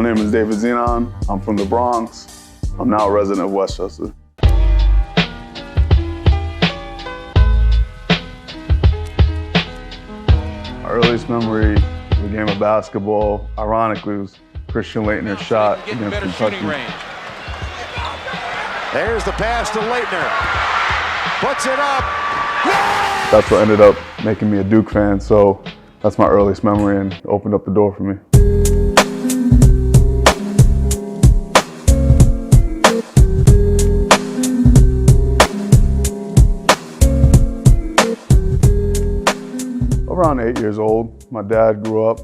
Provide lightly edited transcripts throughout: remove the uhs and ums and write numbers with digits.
My name is David Zenon. I'm from the Bronx. I'm now a resident of Westchester. My earliest memory of the game of basketball, ironically, was Christian Laettner's shot against Kentucky. There's the pass to Laettner. Puts it up. That's what ended up making me a Duke fan, so that's my earliest memory and opened up the door for me. Around 8 years old, my dad grew up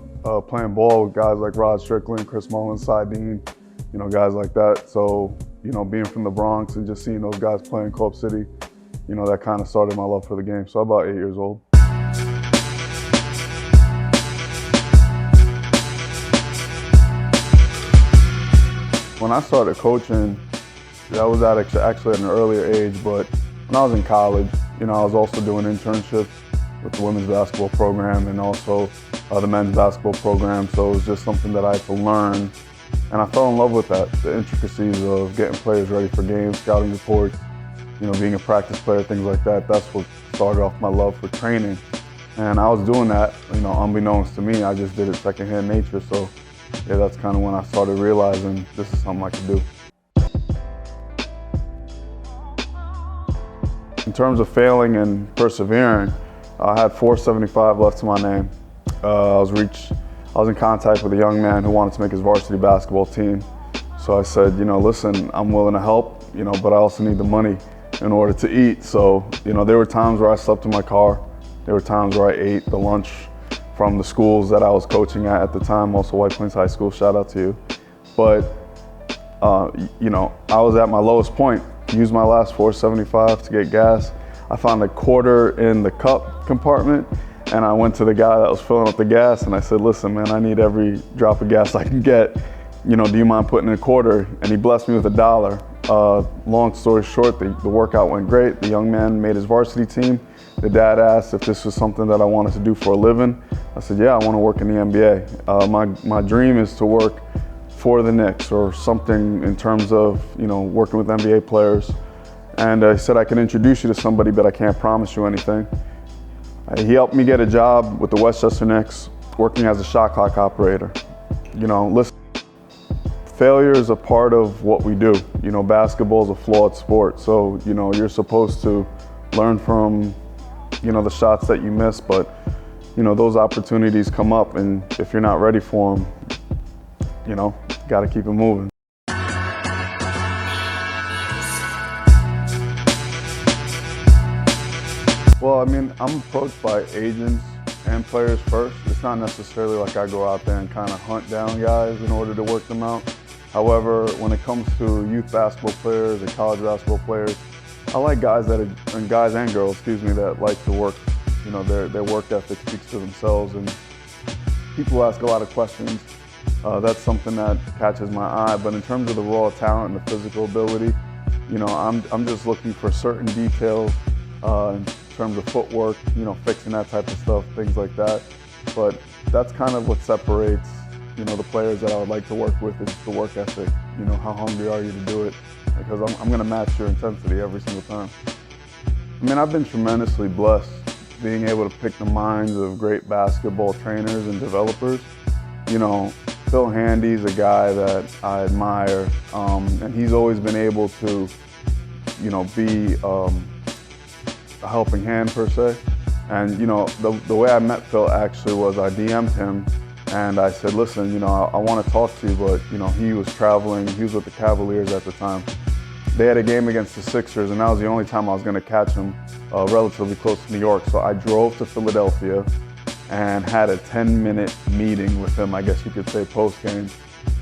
playing ball with guys like Rod Strickland, Chris Mullins, Cy Dean, guys like that. So, being from the Bronx and just seeing those guys play in Co-op City, that kind of started my love for the game. So about 8 years old. When I started coaching, that was actually at an earlier age, but when I was in college, I was also doing internships with the women's basketball program and also the men's basketball program. So it was just something that I had to learn. And I fell in love with that, the intricacies of getting players ready for games, scouting reports, being a practice player, things like that. That's what started off my love for training. And I was doing that, unbeknownst to me, I just did it secondhand nature. So yeah, that's kind of when I started realizing this is something I could do. In terms of failing and persevering, I had 475 left to my name. I was in contact with a young man who wanted to make his varsity basketball team. So I said, listen, I'm willing to help, but I also need the money in order to eat. So, there were times where I slept in my car. There were times where I ate the lunch from the schools that I was coaching at the time, also White Plains High School, shout out to you. But, I was at my lowest point, used my last 475 to get gas. I found a quarter in the cup compartment, and I went to the guy that was filling up the gas and I said, listen, man, I need every drop of gas I can get. Do you mind putting in a quarter? And he blessed me with $1. Long story short, the workout went great. The young man made his varsity team. The dad asked if this was something that I wanted to do for a living. I said, yeah, I want to work in the NBA. My dream is to work for the Knicks or something in terms of, working with NBA players. And he said, I can introduce you to somebody, but I can't promise you anything. He helped me get a job with the Westchester Knicks, working as a shot clock operator. Listen, failure is a part of what we do. Basketball is a flawed sport. So, you're supposed to learn from, the shots that you miss, but, those opportunities come up, and if you're not ready for them, got to keep it moving. Well, I'm approached by agents and players first. It's not necessarily like I go out there and kind of hunt down guys in order to work them out. However, when it comes to youth basketball players and college basketball players, I like guys and girls, that like to work. Their work ethic speaks for themselves, and people ask a lot of questions. That's something that catches my eye. But in terms of the raw talent and the physical ability, I'm just looking for certain details in terms of footwork, fixing that type of stuff, things like that. But that's kind of what separates, the players that I would like to work with is the work ethic. How hungry are you to do it? Because I'm going to match your intensity every single time. I've been tremendously blessed being able to pick the minds of great basketball trainers and developers. Phil Handy's a guy that I admire, and he's always been able to, be a helping hand per se. And the way I met Phil actually was I DM'd him and I said, listen, I want to talk to you, but he was traveling, he was with the Cavaliers at the time. They had a game against the Sixers, and that was the only time I was going to catch him relatively close to New York. So I drove to Philadelphia and had a 10-minute meeting with him, I guess you could say, post-game.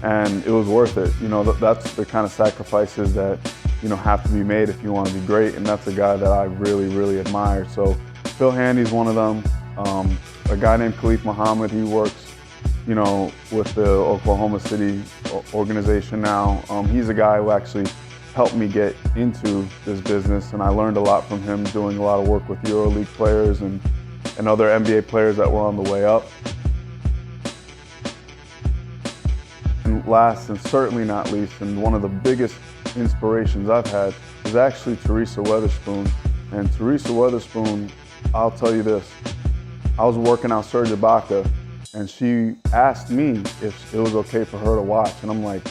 And it was worth it. That's the kind of sacrifices that have to be made if you want to be great, and that's a guy that I really, really admire. So Phil Handy's one of them. A guy named Khalif Muhammad, he works, with the Oklahoma City organization now. He's a guy who actually helped me get into this business, and I learned a lot from him doing a lot of work with EuroLeague players and other NBA players that were on the way up. And last and certainly not least, and one of the biggest inspirations I've had is actually Teresa Weatherspoon. And Teresa Weatherspoon, I'll tell you this, I was working out Serge Ibaka, and she asked me if it was okay for her to watch, and I'm like,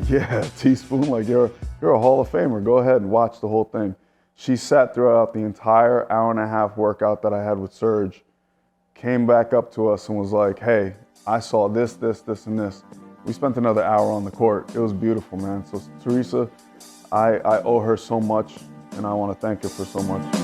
yeah, Teaspoon, like you're a Hall of Famer, go ahead and watch the whole thing. She sat throughout the entire hour-and-a-half workout that I had with Serge, came back up to us and was like, hey, I saw this, and this. We spent another hour on the court. It was beautiful, man. So Teresa, I owe her so much, and I want to thank her for so much.